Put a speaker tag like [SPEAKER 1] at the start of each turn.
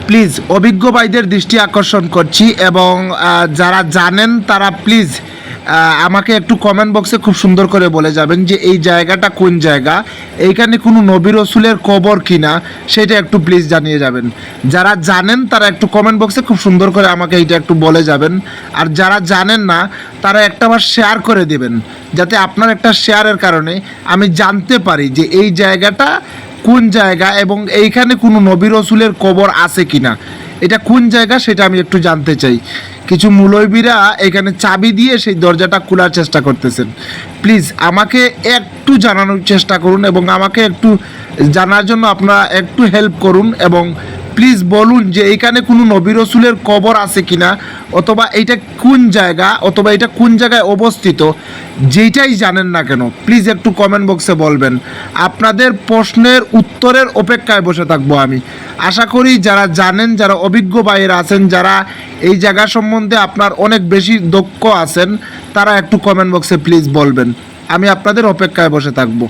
[SPEAKER 1] Please অভিজ্ঞ ভাইদের দৃষ্টি আকর্ষণ করছি এবং যারা জানেন তারা প্লিজ আমাকে একটু কমেন্ট বক্সে খুব সুন্দর করে বলে যাবেন যে এই জায়গাটা কোন জায়গা, এইখানে কোনো নবী রসুলের কবর কিনা সেটা একটু প্লিজ জানিয়ে যাবেন। যারা জানেন তারা একটু কমেন্ট বক্সে খুব সুন্দর করে আমাকে এইটা একটু বলে যাবেন, আর যারা জানেন না তারা একটাবার শেয়ার করে দেবেন, যাতে আপনার একটা শেয়ারের কারণে আমি জানতে পারি যে এই জায়গাটা কোন জায়গা এবং এইখানে কোনো নবী রসুলের কবর আছে কিনা, এটা কোন জায়গা সেটা আমি একটু জানতে চাই। কিছু মুলবিরা এখানে চাবি দিয়ে সেই দরজাটা খোলার চেষ্টা করতেছেন। প্লিজ আমাকে একটু জানানোর চেষ্টা করুন এবং আমাকে একটু জানার জন্য আপনারা একটু হেল্প করুন এবং প্লিজ বলুন যে এইখানে কোনো নবী রসুলের কবর আছে কিনা, অথবা এইটা কোন জায়গা, অথবা এটা কোন জায়গায় অবস্থিত, যেইটাই জানেন না কেন প্লিজ একটু কমেন্ট বক্সে বলবেন। আপনাদের প্রশ্নের উত্তরের অপেক্ষায় বসে থাকবো আমি। আশা করি যারা জানেন, যারা অভিজ্ঞ ভাইয়েরা আছেন, যারা এই জায়গা সম্বন্ধে আপনার অনেক বেশি দক্ষ আছেন, তারা একটু কমেন্ট বক্সে প্লিজ বলবেন। আমি আপনাদের অপেক্ষায় বসে থাকবো।